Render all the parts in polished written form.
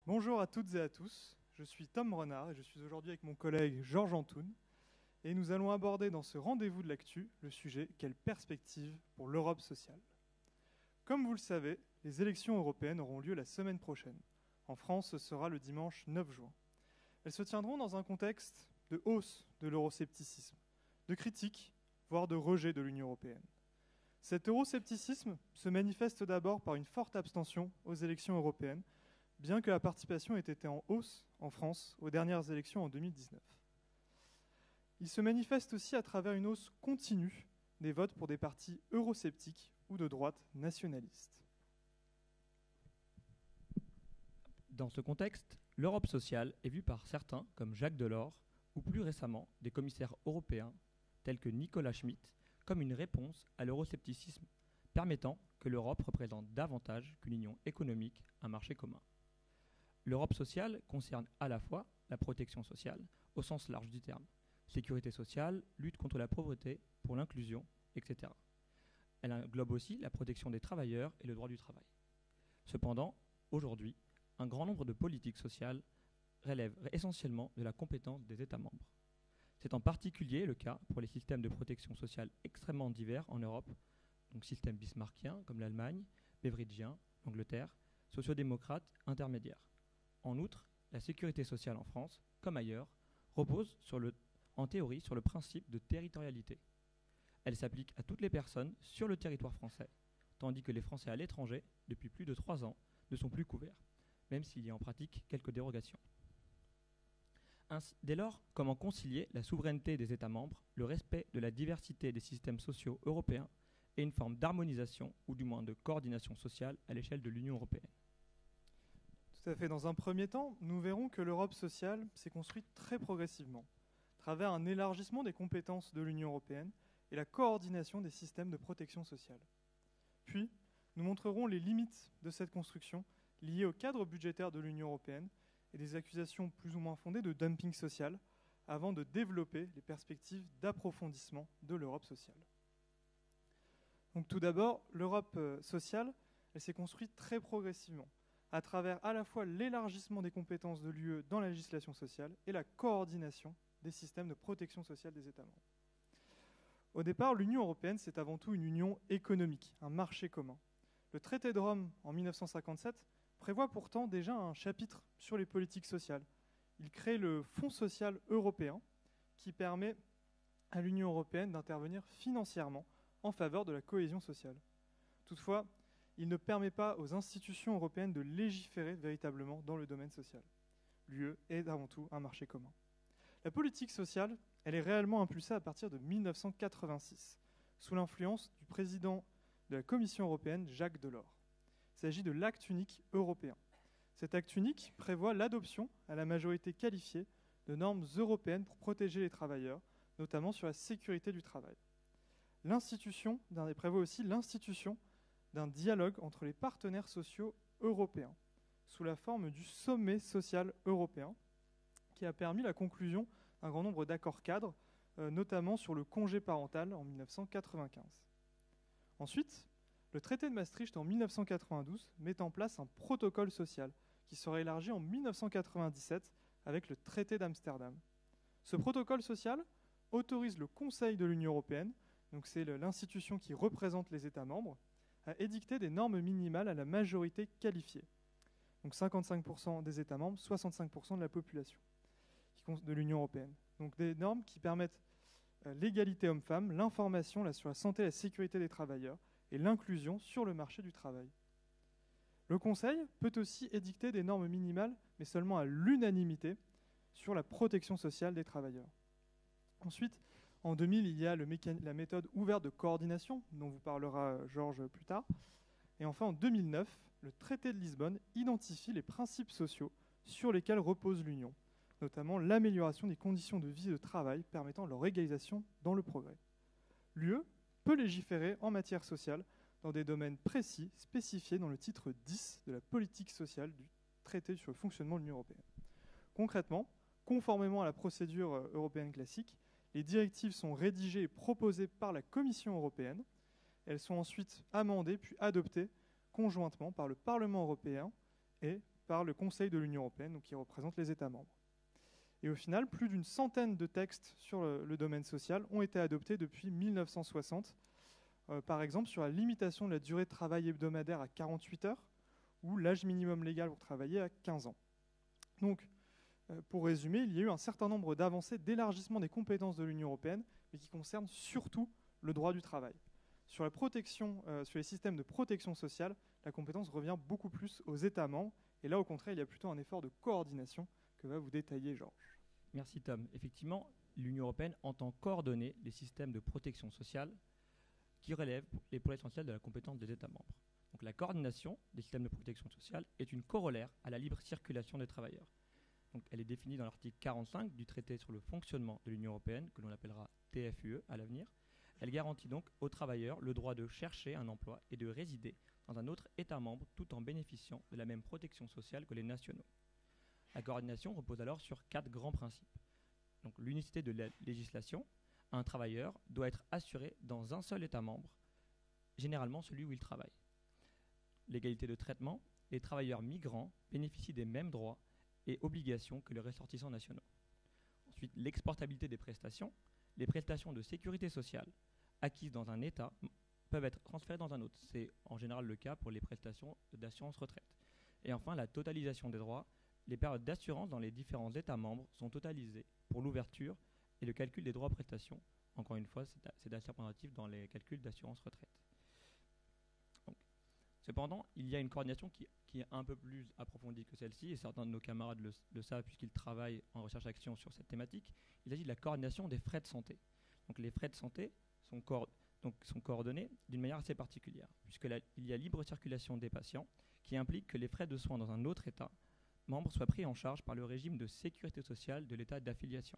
Bonjour à toutes et à tous, je suis Tom Renard et je suis aujourd'hui avec mon collègue Georges Antoun et nous allons aborder dans ce rendez-vous de l'actu le sujet « Quelle perspective pour l'Europe sociale ?» Comme vous le savez, les élections européennes auront lieu la semaine prochaine. En France, ce sera le dimanche 9 juin. Elles se tiendront dans un contexte de hausse de l'euroscepticisme, de critique, voire de rejet de l'Union européenne. Cet euroscepticisme se manifeste d'abord par une forte abstention aux élections européennes, bien que la participation ait été en hausse en France aux dernières élections en 2019. Il se manifeste aussi à travers une hausse continue des votes pour des partis eurosceptiques ou de droite nationaliste. Dans ce contexte, l'Europe sociale est vue par certains, comme Jacques Delors, ou plus récemment des commissaires européens, tels que Nicolas Schmit, comme une réponse à l'euroscepticisme, permettant que l'Europe représente davantage qu'une union économique, un marché commun. L'Europe sociale concerne à la fois la protection sociale, au sens large du terme, sécurité sociale, lutte contre la pauvreté, pour l'inclusion, etc. Elle englobe aussi la protection des travailleurs et le droit du travail. Cependant, aujourd'hui, un grand nombre de politiques sociales relèvent essentiellement de la compétence des États membres. C'est en particulier le cas pour les systèmes de protection sociale extrêmement divers en Europe, donc système bismarckien comme l'Allemagne, beveridgien, l'Angleterre, sociodémocrate, intermédiaire. En outre, la sécurité sociale en France, comme ailleurs, repose en théorie sur le principe de territorialité. Elle s'applique à toutes les personnes sur le territoire français, tandis que les Français à l'étranger, depuis plus de 3 ans, ne sont plus couverts, même s'il y a en pratique quelques dérogations. Dès lors, comment concilier la souveraineté des États membres, le respect de la diversité des systèmes sociaux européens et une forme d'harmonisation ou du moins de coordination sociale à l'échelle de l'Union européenne? Tout à fait. Dans un premier temps, nous verrons que l'Europe sociale s'est construite très progressivement, à travers un élargissement des compétences de l'Union européenne et la coordination des systèmes de protection sociale. Puis, nous montrerons les limites de cette construction liées au cadre budgétaire de l'Union européenne et des accusations plus ou moins fondées de dumping social, avant de développer les perspectives d'approfondissement de l'Europe sociale. Donc tout d'abord, l'Europe sociale, elle s'est construite très progressivement, à travers à la fois l'élargissement des compétences de l'UE dans la législation sociale et la coordination des systèmes de protection sociale des États membres. Au départ, l'Union européenne, c'est avant tout une union économique, un marché commun. Le traité de Rome, en 1957, prévoit pourtant déjà un chapitre sur les politiques sociales. Il crée le Fonds social européen qui permet à l'Union européenne d'intervenir financièrement en faveur de la cohésion sociale. Toutefois, il ne permet pas aux institutions européennes de légiférer véritablement dans le domaine social. L'UE est avant tout un marché commun. La politique sociale, elle est réellement impulsée à partir de 1986, sous l'influence du président de la Commission européenne, Jacques Delors. Il s'agit de l'acte unique européen. Cet acte unique prévoit l'adoption à la majorité qualifiée de normes européennes pour protéger les travailleurs, notamment sur la sécurité du travail. L'institution prévoit aussi l'institution d'un dialogue entre les partenaires sociaux européens, sous la forme du sommet social européen, qui a permis la conclusion d'un grand nombre d'accords cadres, notamment sur le congé parental en 1995. Ensuite, le traité de Maastricht en 1992 met en place un protocole social qui sera élargi en 1997 avec le traité d'Amsterdam. Ce protocole social autorise le Conseil de l'Union européenne, donc c'est l'institution qui représente les États membres, à édicter des normes minimales à la majorité qualifiée. Donc 55% des États membres, 65% de la population de l'Union européenne. Donc des normes qui permettent l'égalité homme-femme, l'information sur la santé et la sécurité des travailleurs et l'inclusion sur le marché du travail. Le Conseil peut aussi édicter des normes minimales, mais seulement à l'unanimité, sur la protection sociale des travailleurs. Ensuite, en 2000, il y a la méthode ouverte de coordination, dont vous parlera Georges plus tard. Et enfin, en 2009, le traité de Lisbonne identifie les principes sociaux sur lesquels repose l'Union, notamment l'amélioration des conditions de vie et de travail permettant leur égalisation dans le progrès. L'UE peut légiférer en matière sociale dans des domaines précis spécifiés dans le titre 10 de la politique sociale du traité sur le fonctionnement de l'Union européenne. Concrètement, conformément à la procédure européenne classique, les directives sont rédigées et proposées par la Commission européenne. Elles sont ensuite amendées puis adoptées conjointement par le Parlement européen et par le Conseil de l'Union européenne, donc qui représente les États membres. Et au final, plus d'une centaine de textes sur le domaine social ont été adoptés depuis 1960, par exemple sur la limitation de la durée de travail hebdomadaire à 48 heures ou l'âge minimum légal pour travailler à 15 ans. Donc, pour résumer, il y a eu un certain nombre d'avancées d'élargissement des compétences de l'Union européenne, mais qui concernent surtout le droit du travail. Sur la protection, sur les systèmes de protection sociale, la compétence revient beaucoup plus aux États membres. Et là, au contraire, il y a plutôt un effort de coordination que va vous détailler Georges. Merci Tom. Effectivement, l'Union européenne entend coordonner les systèmes de protection sociale qui relèvent pour l'essentiel de la compétence des États membres. Donc la coordination des systèmes de protection sociale est une corollaire à la libre circulation des travailleurs. Donc, elle est définie dans l'article 45 du traité sur le fonctionnement de l'Union européenne, que l'on appellera TFUE à l'avenir. Elle garantit donc aux travailleurs le droit de chercher un emploi et de résider dans un autre État membre tout en bénéficiant de la même protection sociale que les nationaux. La coordination repose alors sur 4 grands principes. Donc l'unicité de la législation, un travailleur doit être assuré dans un seul État membre, généralement celui où il travaille. L'égalité de traitement, les travailleurs migrants bénéficient des mêmes droits et obligations que les ressortissants nationaux. Ensuite, l'exportabilité des prestations. Les prestations de sécurité sociale acquises dans un État peuvent être transférées dans un autre. C'est en général le cas pour les prestations d'assurance retraite. Et enfin, la totalisation des droits. Les périodes d'assurance dans les différents États membres sont totalisées pour l'ouverture et le calcul des droits à prestations. Encore une fois, c'est assez représentatif dans les calculs d'assurance retraite. Cependant, il y a une coordination qui est un peu plus approfondie que celle-ci, et certains de nos camarades le savent puisqu'ils travaillent en recherche-action sur cette thématique. Il s'agit de la coordination des frais de santé. Donc les frais de santé sont coordonnés d'une manière assez particulière, puisqu'il y a libre circulation des patients, qui implique que les frais de soins dans un autre État membre soient pris en charge par le régime de sécurité sociale de l'État d'affiliation.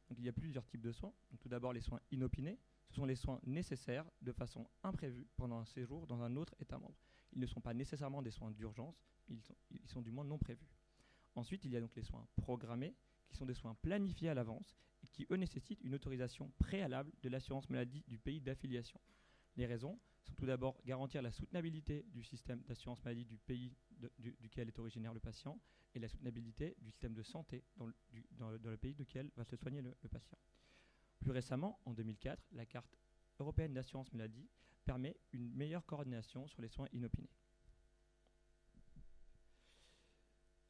Donc il y a plusieurs types de soins. Donc, tout d'abord, les soins inopinés. Ce sont les soins nécessaires de façon imprévue pendant un séjour dans un autre État membre. Ils ne sont pas nécessairement des soins d'urgence, ils sont du moins non prévus. Ensuite, il y a donc les soins programmés, qui sont des soins planifiés à l'avance et qui, eux, nécessitent une autorisation préalable de l'assurance maladie du pays d'affiliation. Les raisons sont tout d'abord garantir la soutenabilité du système d'assurance maladie du pays duquel est originaire le patient et la soutenabilité du système de santé dans le pays duquel va se soigner le patient. Plus récemment, en 2004, la carte européenne d'assurance maladie permet une meilleure coordination sur les soins inopinés.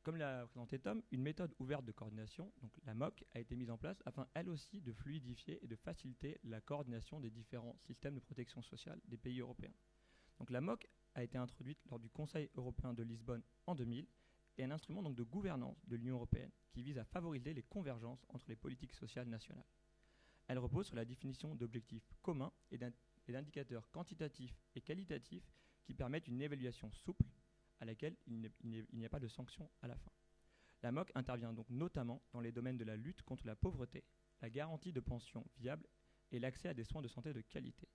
Comme l'a présenté Tom, une méthode ouverte de coordination, donc la MOC, a été mise en place afin elle aussi de fluidifier et de faciliter la coordination des différents systèmes de protection sociale des pays européens. Donc la MOC a été introduite lors du Conseil européen de Lisbonne en 2000 et un instrument donc de gouvernance de l'Union européenne qui vise à favoriser les convergences entre les politiques sociales nationales. Elle repose sur la définition d'objectifs communs et d'indicateurs quantitatifs et qualitatifs qui permettent une évaluation souple à laquelle il n'y a pas de sanction à la fin. La MOC intervient donc notamment dans les domaines de la lutte contre la pauvreté, la garantie de pensions viables et l'accès à des soins de santé de qualité.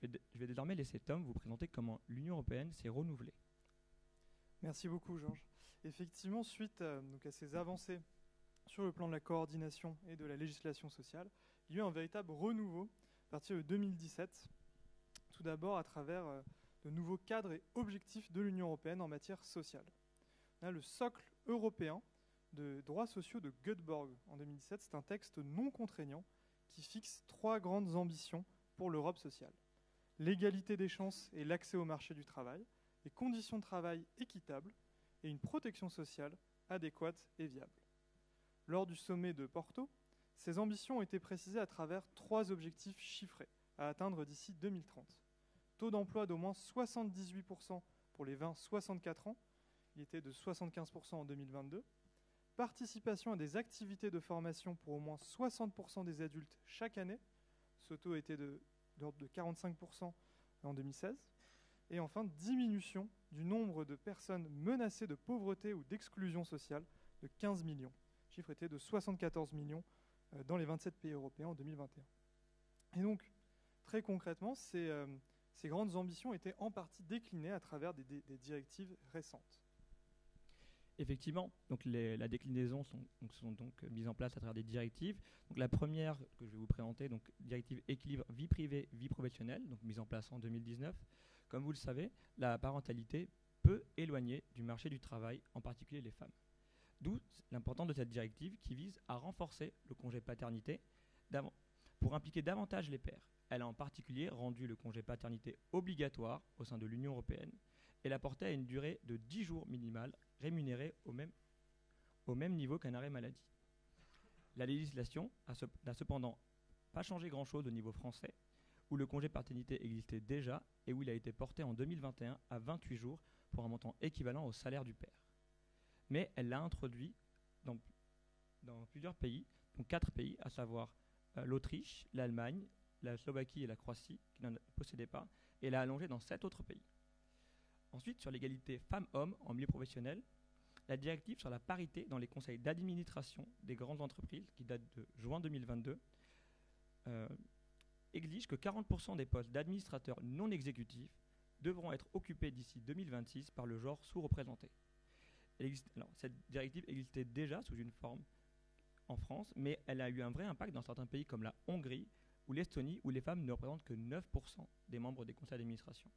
Je vais désormais laisser Tom vous présenter comment l'Union européenne s'est renouvelée. Merci beaucoup Georges. Effectivement, suite à ces avancées sur le plan de la coordination et de la législation sociale, il y a eu un véritable renouveau à partir de 2017, tout d'abord à travers de nouveaux cadres et objectifs de l'Union européenne en matière sociale. Là, le socle européen de droits sociaux de Göteborg en 2017, c'est un texte non contraignant qui fixe 3 grandes ambitions pour l'Europe sociale. L'égalité des chances et l'accès au marché du travail, des conditions de travail équitables et une protection sociale adéquate et viable. Lors du sommet de Porto, ces ambitions ont été précisées à travers 3 objectifs chiffrés à atteindre d'ici 2030. Taux d'emploi d'au moins 78% pour les 20-64 ans, il était de 75% en 2022. Participation à des activités de formation pour au moins 60% des adultes chaque année, ce taux était de l'ordre de 45% en 2016. Et enfin, diminution du nombre de personnes menacées de pauvreté ou d'exclusion sociale de 15 millions. Le chiffre était de 74 millions dans les 27 pays européens en 2021. Et donc, très concrètement, ces grandes ambitions étaient en partie déclinées à travers des directives récentes. Effectivement, donc la déclinaison sont donc mises en place à travers des directives. Donc la première que je vais vous présenter, donc directive équilibre vie privée, vie professionnelle, donc mise en place en 2019. Comme vous le savez, la parentalité peu éloignées du marché du travail, en particulier les femmes. D'où l'importance de cette directive qui vise à renforcer le congé paternité pour impliquer davantage les pères. Elle a en particulier rendu le congé paternité obligatoire au sein de l'Union européenne et l'a porté à une durée de 10 jours minimale rémunérée au même niveau qu'un arrêt maladie. La législation n'a cependant pas changé grand-chose au niveau français, où le congé paternité existait déjà et où il a été porté en 2021 à 28 jours pour un montant équivalent au salaire du père. Mais elle l'a introduit dans plusieurs pays, donc 4 pays, à savoir l'Autriche, l'Allemagne, la Slovaquie et la Croatie, qui n'en possédaient pas, et l'a allongé dans 7 autres pays. Ensuite, sur l'égalité femmes-hommes en milieu professionnel, la directive sur la parité dans les conseils d'administration des grandes entreprises, qui date de juin 2022, exige que 40% des postes d'administrateurs non exécutifs devront être occupés d'ici 2026 par le genre sous-représenté. Cette directive existait déjà sous une forme en France, mais elle a eu un vrai impact dans certains pays comme la Hongrie ou l'Estonie, où les femmes ne représentent que 9% des membres des conseils d'administration.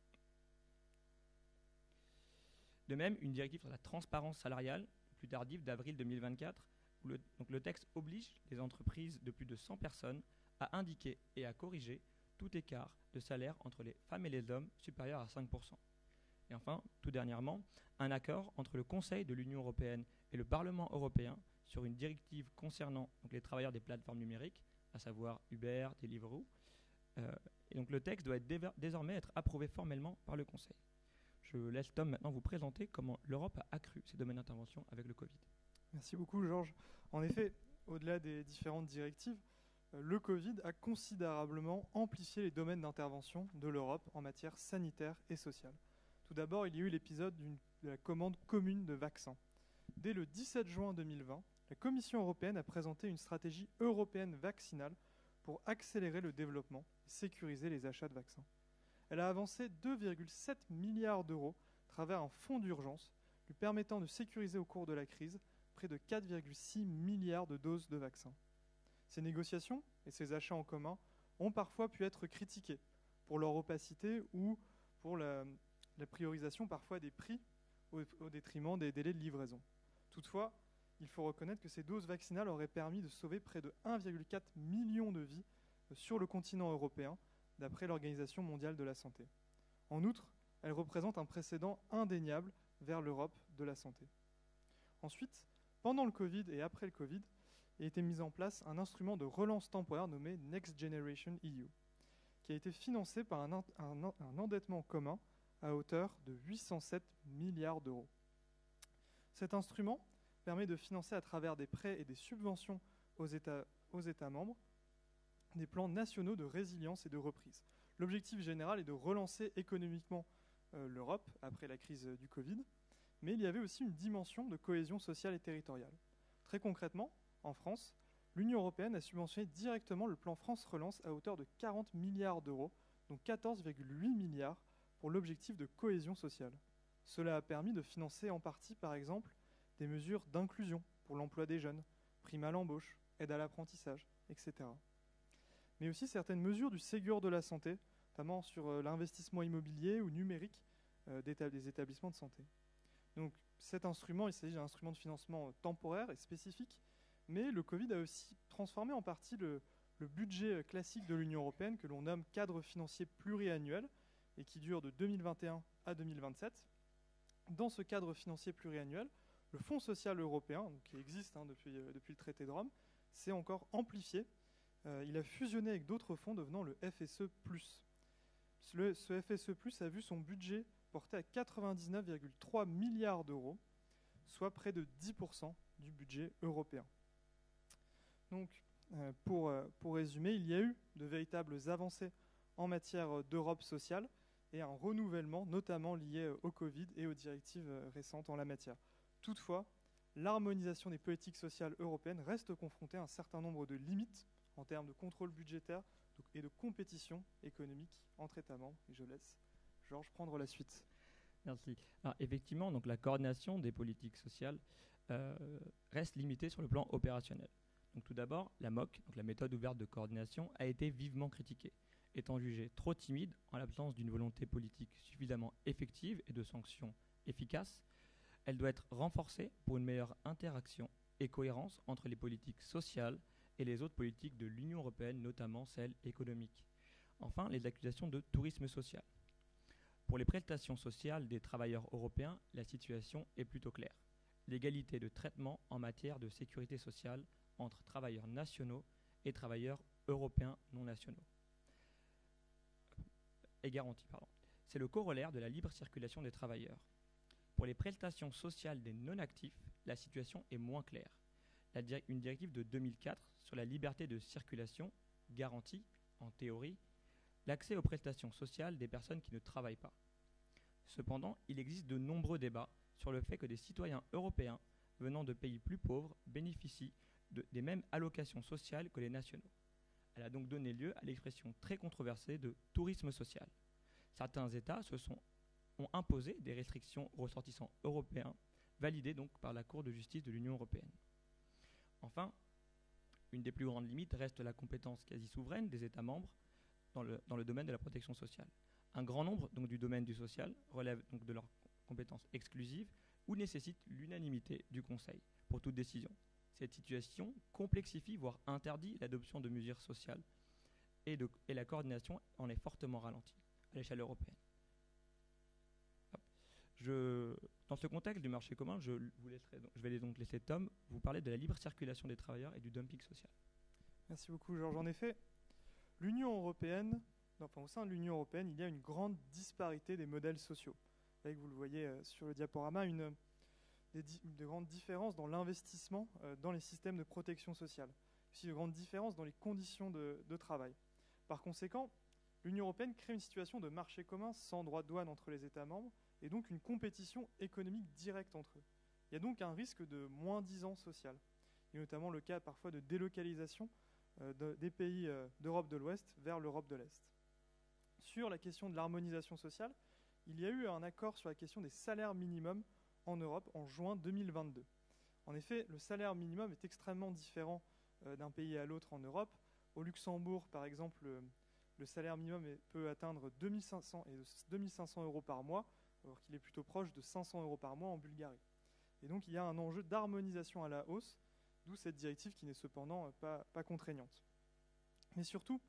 De même, une directive sur la transparence salariale, plus tardive, d'avril 2024, où le texte oblige les entreprises de plus de 100 personnes à indiquer et à corriger tout écart de salaire entre les femmes et les hommes supérieur à 5%. Et enfin, tout dernièrement, un accord entre le Conseil de l'Union européenne et le Parlement européen sur une directive concernant les travailleurs des plateformes numériques, à savoir Uber, Deliveroo. Et donc le texte doit désormais être approuvé formellement par le Conseil. Je laisse Tom maintenant vous présenter comment l'Europe a accru ses domaines d'intervention avec le Covid. Merci beaucoup, Georges. En effet, au-delà des différentes directives, le Covid a considérablement amplifié les domaines d'intervention de l'Europe en matière sanitaire et sociale. Tout d'abord, il y a eu l'épisode de la commande commune de vaccins. Dès le 17 juin 2020, la Commission européenne a présenté une stratégie européenne vaccinale pour accélérer le développement et sécuriser les achats de vaccins. Elle a avancé 2,7 milliards d'euros à travers un fonds d'urgence lui permettant de sécuriser au cours de la crise près de 4,6 milliards de doses de vaccins. Ces négociations et ces achats en commun ont parfois pu être critiqués pour leur opacité ou pour la priorisation parfois des prix au détriment des délais de livraison. Toutefois, il faut reconnaître que ces doses vaccinales auraient permis de sauver près de 1,4 million de vies sur le continent européen, d'après l'Organisation mondiale de la santé. En outre, elles représentent un précédent indéniable vers l'Europe de la santé. Ensuite, pendant le Covid et après le Covid, a été mis en place un instrument de relance temporaire nommé Next Generation EU, qui a été financé par un endettement commun à hauteur de 807 milliards d'euros. Cet instrument permet de financer à travers des prêts et des subventions aux États membres des plans nationaux de résilience et de reprise. L'objectif général est de relancer économiquement l'Europe après la crise du Covid, mais il y avait aussi une dimension de cohésion sociale et territoriale. Très concrètement, en France, l'Union européenne a subventionné directement le plan France Relance à hauteur de 40 milliards d'euros, dont 14,8 milliards pour l'objectif de cohésion sociale. Cela a permis de financer en partie, par exemple, des mesures d'inclusion pour l'emploi des jeunes, prime à l'embauche, aide à l'apprentissage, etc. Mais aussi certaines mesures du Ségur de la santé, notamment sur l'investissement immobilier ou numérique des établissements de santé. Donc cet instrument, il s'agit d'un instrument de financement temporaire et spécifique, mais le Covid a aussi transformé en partie le budget classique de l'Union européenne, que l'on nomme cadre financier pluriannuel, et qui dure de 2021 à 2027. Dans ce cadre financier pluriannuel, le Fonds social européen, donc qui existe depuis le traité de Rome, s'est encore amplifié. Il a fusionné avec d'autres fonds, devenant le FSE+. Ce FSE+, a vu son budget porté à 99,3 milliards d'euros, soit près de 10% du budget européen. Donc, pour résumer, il y a eu de véritables avancées en matière d'Europe sociale et un renouvellement, notamment lié au Covid et aux directives récentes en la matière. Toutefois, l'harmonisation des politiques sociales européennes reste confrontée à un certain nombre de limites en termes de contrôle budgétaire et de compétition économique entre États membres. Et je laisse Georges prendre la suite. Merci. Alors, effectivement, donc, la coordination des politiques sociales reste limitée sur le plan opérationnel. Donc, tout d'abord, la MOC, donc la méthode ouverte de coordination, a été vivement critiquée, étant jugée trop timide en l'absence d'une volonté politique suffisamment effective et de sanctions efficace, elle doit être renforcée pour une meilleure interaction et cohérence entre les politiques sociales et les autres politiques de l'Union européenne, notamment celles économiques. Enfin, les accusations de tourisme social. Pour les prestations sociales des travailleurs européens, la situation est plutôt claire. L'égalité de traitement en matière de sécurité sociale entre travailleurs nationaux et travailleurs européens non nationaux est garantie. C'est le corollaire de la libre circulation des travailleurs. Pour les prestations sociales des non-actifs, la situation est moins claire. Une directive de 2004 sur la liberté de circulation garantit, en théorie, l'accès aux prestations sociales des personnes qui ne travaillent pas. Cependant, il existe de nombreux débats sur le fait que des citoyens européens venant de pays plus pauvres bénéficient des mêmes allocations sociales que les nationaux. Elle a donc donné lieu à l'expression très controversée de tourisme social. Certains États ont imposé des restrictions aux ressortissants européens, validées donc par la Cour de justice de l'Union européenne. Enfin, une des plus grandes limites reste la compétence quasi souveraine des États membres dans le domaine de la protection sociale. Un grand nombre donc, du domaine du social relève donc de leur compétence exclusive ou nécessite l'unanimité du Conseil pour toute décision. Cette situation complexifie, voire interdit l'adoption de mesures sociales et la coordination en est fortement ralentie à l'échelle européenne. Dans ce contexte du marché commun, je vais donc laisser Tom vous parler de la libre circulation des travailleurs et du dumping social. Merci beaucoup, Georges. En effet, l'Union européenne, au sein de l'Union européenne, il y a une grande disparité des modèles sociaux. Avec, vous le voyez sur le diaporama, de grandes différences dans l'investissement dans les systèmes de protection sociale, aussi de grandes différences dans les conditions de travail. Par conséquent, l'Union européenne crée une situation de marché commun sans droit de douane entre les États membres et donc une compétition économique directe entre eux. Il y a donc un risque de moins-disant social. Il y a notamment le cas parfois de délocalisation des pays d'Europe de l'Ouest vers l'Europe de l'Est. Sur la question de l'harmonisation sociale, il y a eu un accord sur la question des salaires minimums en Europe en juin 2022. En effet, le salaire minimum est extrêmement différent d'un pays à l'autre en Europe. Au Luxembourg, par exemple, le salaire minimum peut atteindre 2500 € par mois, alors qu'il est plutôt proche de 500 € par mois en Bulgarie. Et donc il y a un enjeu d'harmonisation à la hausse, d'où cette directive qui n'est cependant pas contraignante. Mais surtout,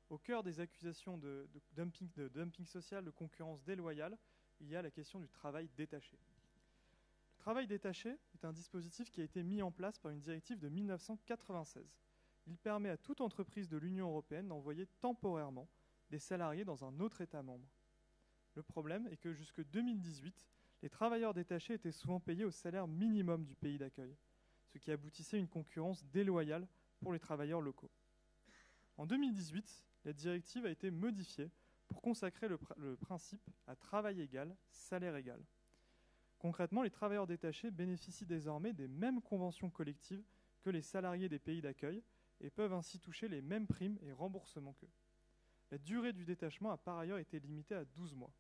au cœur des accusations de dumping social, de concurrence déloyale, il y a la question du travail détaché. Le travail détaché est un dispositif qui a été mis en place par une directive de 1996. Il permet à toute entreprise de l'Union européenne d'envoyer temporairement des salariés dans un autre État membre. Le problème est que jusque 2018, les travailleurs détachés étaient souvent payés au salaire minimum du pays d'accueil, ce qui aboutissait à une concurrence déloyale pour les travailleurs locaux. En 2018, la directive a été modifiée pour consacrer le principe à travail égal, salaire égal. Concrètement, les travailleurs détachés bénéficient désormais des mêmes conventions collectives que les salariés des pays d'accueil et peuvent ainsi toucher les mêmes primes et remboursements qu'eux. La durée du détachement a par ailleurs été limitée à 12 mois.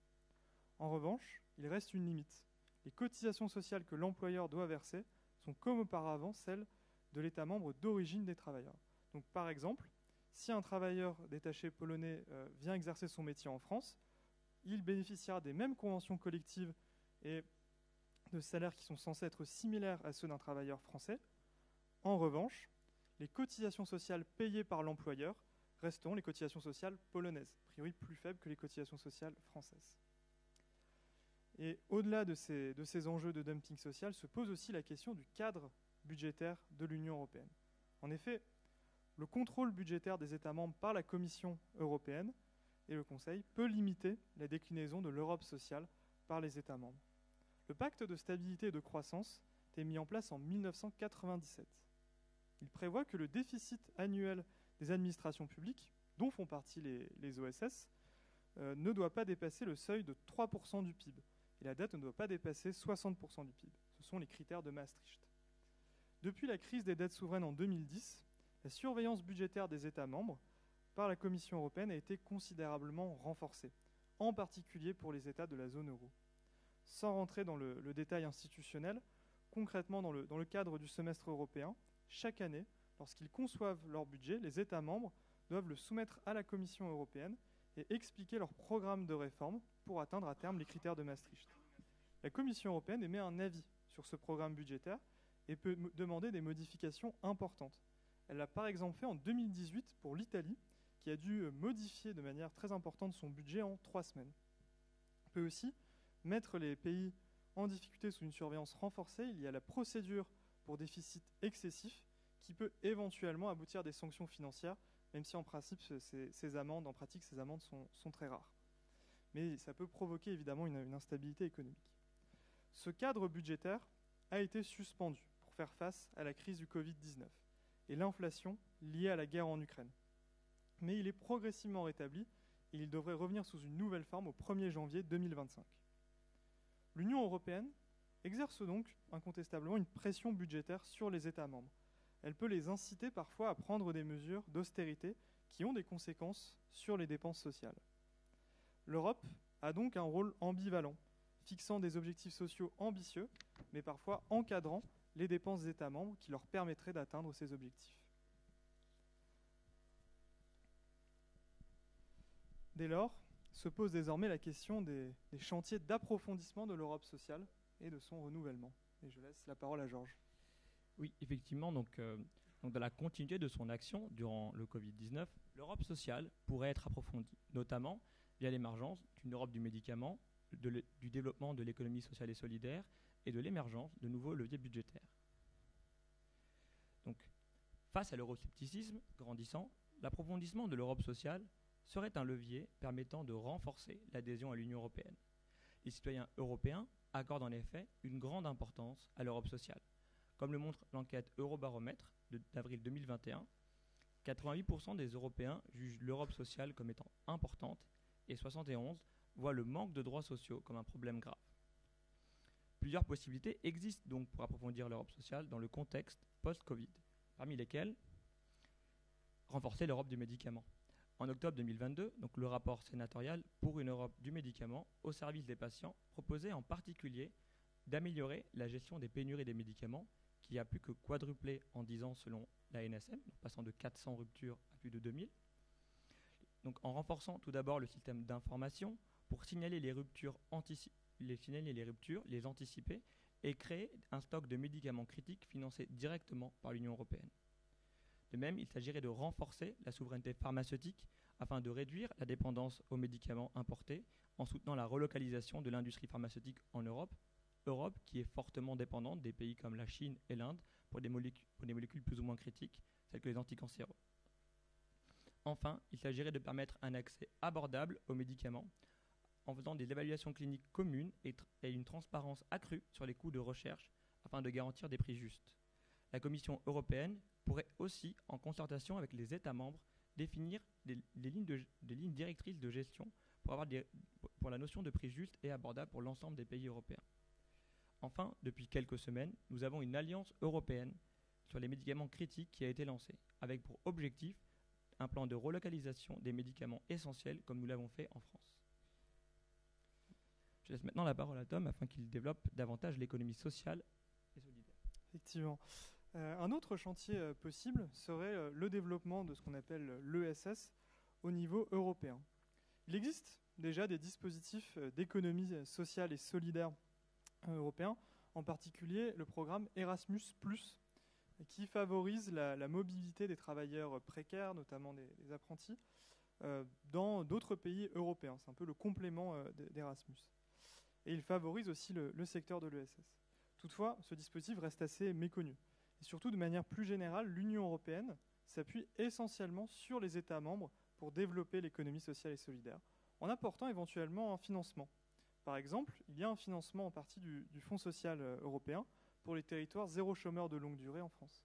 En revanche, il reste une limite. Les cotisations sociales que l'employeur doit verser sont comme auparavant celles de l'État membre d'origine des travailleurs. Donc par exemple, si un travailleur détaché polonais vient exercer son métier en France, il bénéficiera des mêmes conventions collectives et de salaires qui sont censés être similaires à ceux d'un travailleur français. En revanche, les cotisations sociales payées par l'employeur resteront les cotisations sociales polonaises, a priori plus faibles que les cotisations sociales françaises. Et au-delà de ces enjeux de dumping social, se pose aussi la question du cadre budgétaire de l'Union européenne. En effet, le contrôle budgétaire des États membres par la Commission européenne et le Conseil peut limiter la déclinaison de l'Europe sociale par les États membres. Le pacte de stabilité et de croissance a été mis en place en 1997. Il prévoit que le déficit annuel des administrations publiques, dont font partie les OSS, ne doit pas dépasser le seuil de 3% du PIB. Et la dette ne doit pas dépasser 60% du PIB. Ce sont les critères de Maastricht. Depuis la crise des dettes souveraines en 2010, la surveillance budgétaire des États membres par la Commission européenne a été considérablement renforcée, en particulier pour les États de la zone euro. Sans rentrer dans le détail institutionnel, concrètement dans le cadre du semestre européen, chaque année, lorsqu'ils conçoivent leur budget, les États membres doivent le soumettre à la Commission européenne et expliquer leur programme de réforme pour atteindre à terme les critères de Maastricht. La Commission européenne émet un avis sur ce programme budgétaire et peut demander des modifications importantes. Elle l'a par exemple fait en 2018 pour l'Italie, qui a dû modifier de manière très importante son budget en 3 semaines. Elle peut aussi mettre les pays en difficulté sous une surveillance renforcée. Il y a la procédure pour déficit excessif qui peut éventuellement aboutir à des sanctions financières, même si en principe ces amendes sont très rares. Mais ça peut provoquer évidemment une instabilité économique. Ce cadre budgétaire a été suspendu pour faire face à la crise du Covid-19 et l'inflation liée à la guerre en Ukraine. Mais il est progressivement rétabli et il devrait revenir sous une nouvelle forme au 1er janvier 2025. L'Union européenne exerce donc incontestablement une pression budgétaire sur les États membres. Elle peut les inciter parfois à prendre des mesures d'austérité qui ont des conséquences sur les dépenses sociales. L'Europe a donc un rôle ambivalent, fixant des objectifs sociaux ambitieux, mais parfois encadrant les dépenses des États membres qui leur permettraient d'atteindre ces objectifs. Dès lors, se pose désormais la question des chantiers d'approfondissement de l'Europe sociale et de son renouvellement. Et je laisse la parole à Georges. Oui, effectivement, donc dans la continuité de son action durant le Covid-19, l'Europe sociale pourrait être approfondie, notamment via l'émergence d'une Europe du médicament, du développement de l'économie sociale et solidaire et de l'émergence de nouveaux leviers budgétaires. Donc, face à l'euroscepticisme grandissant, l'approfondissement de l'Europe sociale serait un levier permettant de renforcer l'adhésion à l'Union européenne. Les citoyens européens accordent en effet une grande importance à l'Europe sociale. Comme le montre l'enquête Eurobaromètre d'avril 2021, 88% des Européens jugent l'Europe sociale comme étant importante et 71% voient le manque de droits sociaux comme un problème grave. Plusieurs possibilités existent donc pour approfondir l'Europe sociale dans le contexte post-Covid, parmi lesquelles renforcer l'Europe du médicament. En octobre 2022, donc le rapport sénatorial pour une Europe du médicament au service des patients proposait en particulier d'améliorer la gestion des pénuries des médicaments qui a plus que quadruplé en 10 ans selon l'ANSM, passant de 400 ruptures à plus de 2000. Donc en renforçant tout d'abord le système d'information pour signaler les ruptures, les anticiper et créer un stock de médicaments critiques financés directement par l'Union européenne. De même, il s'agirait de renforcer la souveraineté pharmaceutique afin de réduire la dépendance aux médicaments importés en soutenant la relocalisation de l'industrie pharmaceutique en Europe qui est fortement dépendante des pays comme la Chine et l'Inde pour des molécules plus ou moins critiques, telles que les anticancéreux. Enfin, il s'agirait de permettre un accès abordable aux médicaments en faisant des évaluations cliniques communes et une transparence accrue sur les coûts de recherche afin de garantir des prix justes. La Commission européenne pourrait aussi, en concertation avec les États membres, définir des lignes directrices de gestion pour la notion de prix juste et abordable pour l'ensemble des pays européens. Enfin, depuis quelques semaines, nous avons une alliance européenne sur les médicaments critiques qui a été lancée, avec pour objectif un plan de relocalisation des médicaments essentiels comme nous l'avons fait en France. Je laisse maintenant la parole à Tom afin qu'il développe davantage l'économie sociale et solidaire. Effectivement. Un autre chantier possible serait le développement de ce qu'on appelle l'ESS au niveau européen. Il existe déjà des dispositifs d'économie sociale et solidaire européens, en particulier le programme Erasmus+, qui favorise la mobilité des travailleurs précaires, notamment des apprentis, dans d'autres pays européens. C'est un peu le complément d'Erasmus. Et il favorise aussi le secteur de l'ESS. Toutefois, ce dispositif reste assez méconnu. Et surtout, de manière plus générale, l'Union européenne s'appuie essentiellement sur les États membres pour développer l'économie sociale et solidaire, en apportant éventuellement un financement. Par exemple, il y a un financement en partie du Fonds social européen pour les territoires zéro chômeur de longue durée en France.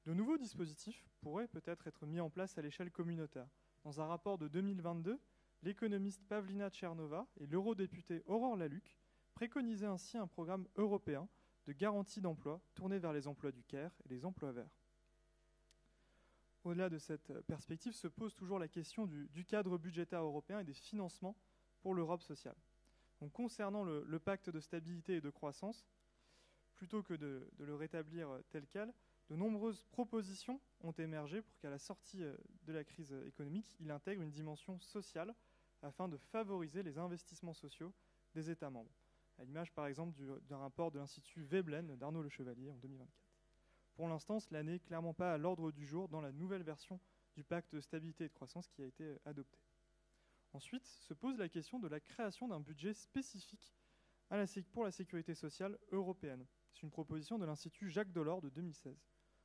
De nouveaux dispositifs pourraient peut-être être mis en place à l'échelle communautaire. Dans un rapport de 2022, l'économiste Pavlina Tchernova et l'eurodéputée Aurore Lalucq préconisaient ainsi un programme européen de garantie d'emploi tourné vers les emplois du CARE et les emplois verts. Au-delà de cette perspective se pose toujours la question du cadre budgétaire européen et des financements pour l'Europe sociale. Donc, concernant le pacte de stabilité et de croissance, plutôt que de le rétablir tel quel, de nombreuses propositions ont émergé pour qu'à la sortie de la crise économique, il intègre une dimension sociale afin de favoriser les investissements sociaux des États membres. à l'image par exemple d'un rapport de l'Institut Veblen d'Arnaud Le Chevalier en 2024. Pour l'instant, cela n'est clairement pas à l'ordre du jour dans la nouvelle version du pacte de stabilité et de croissance qui a été adopté. Ensuite, se pose la question de la création d'un budget spécifique pour la sécurité sociale européenne. C'est une proposition de l'Institut Jacques Delors de 2016.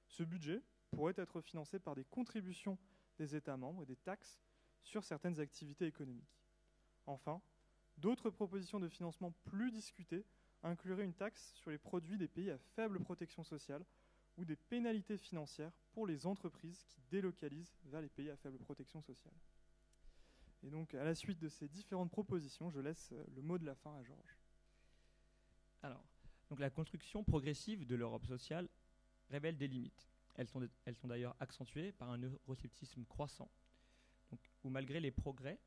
Ce budget pourrait être financé par des contributions des États membres et des taxes sur certaines activités économiques. Enfin, d'autres propositions de financement plus discutées incluraient une taxe sur les produits des pays à faible protection sociale ou des pénalités financières pour les entreprises qui délocalisent vers les pays à faible protection sociale. Et donc, à la suite de ces différentes propositions, je laisse le mot de la fin à Georges. Alors, donc la construction progressive de l'Europe sociale révèle des limites. Elles sont d'ailleurs accentuées par un euroscepticisme croissant, où malgré les progrès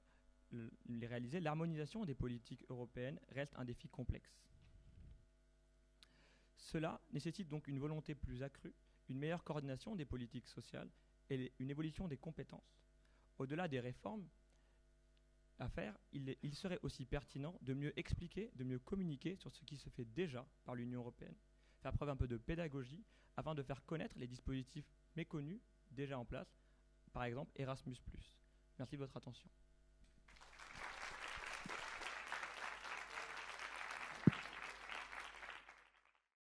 réalisés, l'harmonisation des politiques européennes reste un défi complexe. Cela nécessite donc une volonté plus accrue, une meilleure coordination des politiques sociales et une évolution des compétences. Au-delà des réformes à faire, il serait aussi pertinent de mieux expliquer, de mieux communiquer sur ce qui se fait déjà par l'Union européenne, faire preuve un peu de pédagogie afin de faire connaître les dispositifs méconnus déjà en place, par exemple Erasmus+. Merci de votre attention.